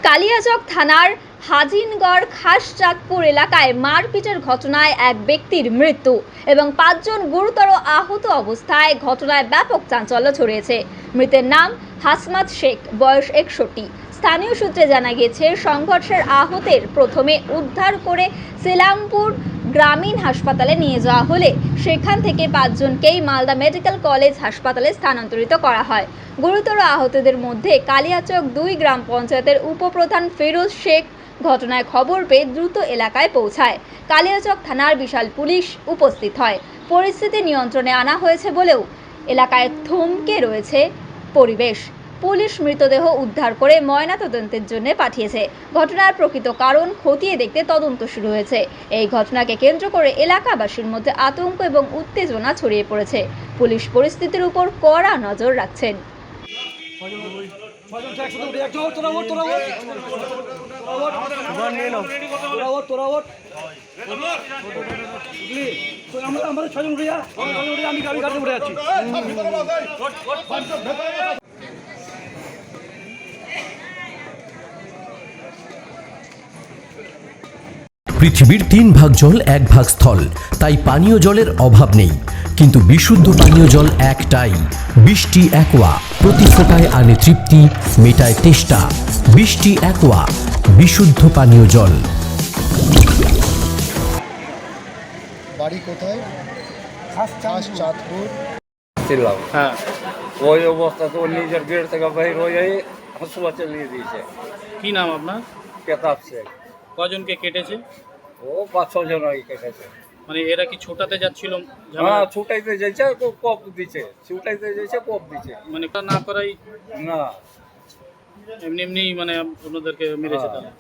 কালিয়াচক থানার হাজিনগড় খাসচাঁদপুর এলাকায় মারপিটের ঘটনায় এক ব্যক্তির মৃত্যু এবং 5 জন গুরুতর আহত অবস্থায় ঘটনায় ব্যাপক চাঞ্চল্য ছড়িয়েছে। মৃতের নাম হাসমাত শেখ, বয়স 61। স্থানীয় সূত্রে জানা গিয়েছে, সংঘর্ষের আহতের প্রথমে উদ্ধার করে সেলামপুর গ্রামীণ হাসপাতালে নিয়ে যাওয়া হলে সেখান থেকে 5 জনকেই মালদা মেডিকেল কলেজ হাসপাতালে স্থানান্তরিত করা হয়। গুরুতর আহতদের মধ্যে কালিয়াচক 2 গ্রাম পঞ্চায়েতের উপপ্রধান ফিরোজ শেখ ঘটনায় খবর পেয়ে দ্রুত এলাকায় পৌঁছায়। কালিয়াচক থানার বিশাল পুলিশ উপস্থিত হয়। পরিস্থিতি নিয়ন্ত্রণে আনা হয়েছে বলেও এলাকায় থমকে রয়েছে পরিবেশ। পুলিশ মৃতদেহ উদ্ধার করে ময়নাতদন্তের জন্য পাঠিয়েছে। ঘটনার প্রকৃত কারণ খতিয়ে দেখতে তদন্ত শুরু হয়েছে। এই ঘটনাকে কেন্দ্র করে এলাকাবাসীর মধ্যে আতঙ্ক এবং উত্তেজনা ছড়িয়ে পড়েছে। পুলিশ পরিস্থিতির উপর কড়া নজর রাখছেন। পৃথিবীর 3 ভাগ জল 1 ভাগ স্থল, তাই পানীয় জলের অভাব নেই। কিন্তু বিশুদ্ধ পানীয় জল একটাই, বৃষ্টি অ্যাকোয়া। প্রতি ফোঁটায় আনে তৃপ্তি, মেটায় তেষ্টা। বৃষ্টি অ্যাকোয়া, বিশুদ্ধ পানীয় জল। বাড়ি কোথায়? খাসচাঁদপুর। হ্যাঁ, ওই অবস্থা তো নিজের গেট থেকে বাইর হয়ে যাই হাসুয়া চালিয়ে দিয়েছে। কি নাম আপনার? কেতাব শেখ। কজনকে কেটেছে? ও 5-6 জন কেটেছে। মানে এরা কি ছোটাতে যাচ্ছিল? হ্যাঁ, ছুটাইতে যাইছে, কপ দিচ্ছে, ছুটাইতে যাইছে, কপ দিচ্ছে। মানে না করাই না, এমনি মানে ওনাদেরকে মেরেছে তারা।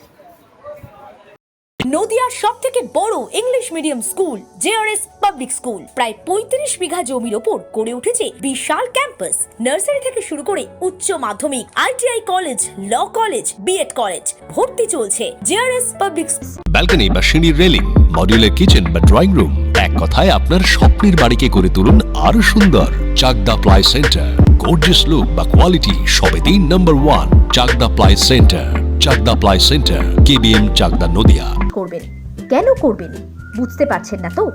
নদিয়ার সবথেকে বড় English medium school JRS public school প্রায় 35 বিঘা জমির ওপর গড়ে উঠেছে বিশাল ক্যাম্পাস। নার্সারি থেকে শুরু করে উচ্চ মাধ্যমিক, ITI college, law college, BEd college, ভর্তি চলছে জেআরএস পাবলিক। ব্যালকনি বা সিঁড়ির রেলিং, মডিউলার কিচেন বা ড্রয়িং রুম, এক কথায় আপনার স্বপ্নের বাড়িকে করে তুলুন আরো সুন্দর। Chakdah ply centre, gorgeous look বা কোয়ালিটি সবে 3 নম্বর 1 Chakdah ply centre. Chakdah ply centre, KBM, Chakdah, Nadia. করবেন কেন করবেন বুঝতে পারছেন না তো?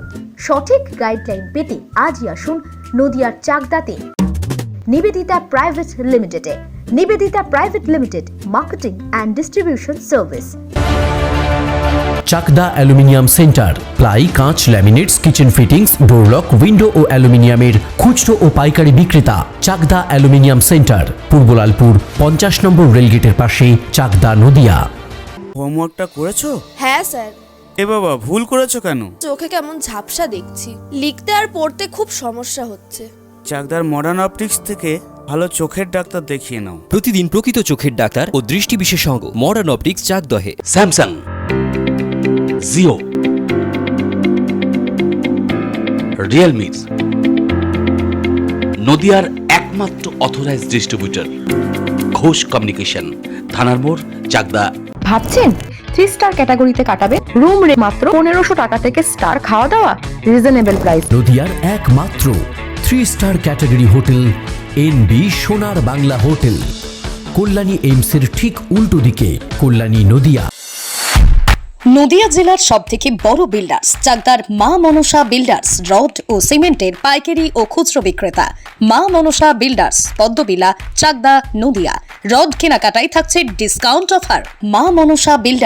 সঠিক গাইডলাইন পেতে আজই আসুন নদিয়ার চাকদাতে নিবেদিতা প্রাইভেট লিমিটেডে। Nivedita private limited, marketing and distribution service. Chakdaha aluminium centre, ply, কাঁচ, laminates, kitchen fittings, door lock, window ও অ্যালুমিনিয়ামের খুচরো ও পাইকারি বিক্রেতা। চাকদা অ্যালুমিনিয়াম সেন্টার, পূর্বলালপুর 50 নম্বর রেলগেটের পাশে, চাকদা, নদিয়া। হোমওয়ার্কটা করেছো? হ্যাঁ স্যার। এ বাবা, ভুল করেছো কেন? চোখে কেমন ঝাপসা দেখছি, লিখতে আর পড়তে খুব সমস্যা হচ্ছে। চাকদার মডার্ন অপটিক্স থেকে ভালো চোখের ডাক্তার দেখিয়ে নাও। প্রতিদিন প্রকৃত চোখের ডাক্তার ও দৃষ্টি বিশেষজ্ঞ মডার্ন অপটিক্স, চাকদহে। স্যামসাং, জিও, রিয়েলমি, নদিয়ার একমাত্র অথরাইজড ডিস্ট্রিবিউটর ঘোষ কমিউনিকেশন, থানার মোড়, চাকদা। ভাবছেন 3 স্টার ক্যাটাগরিতে কাটাবে? রুম রে মাত্র 1500 টাকা থেকে স্টার, খাওয়া দাওয়া রিজনেবল প্রাইস। নদিয়ার একমাত্র 3 স্টার ক্যাটাগরি হোটেল এনবি সোনার বাংলা হোটেল, কল্যাণী এইমসের ঠিক উল্টো দিকে, কল্যাণী, নদিয়া। নদিয়া জেলার সবথেকে বড় বিল্ডার্স চাকদার মা মনসা বিল্ডার্স, রড ও সিমেন্টের পাইকারি ও খুচরো বিক্রেতা। মা মনসা বিল্ডার্স, পদ্মবিলা, চাকদা, নদিয়া। রড কেনাকাটায় থাকছে ডিসকাউন্ট অফার। মা মনসা বিল্ডার্স।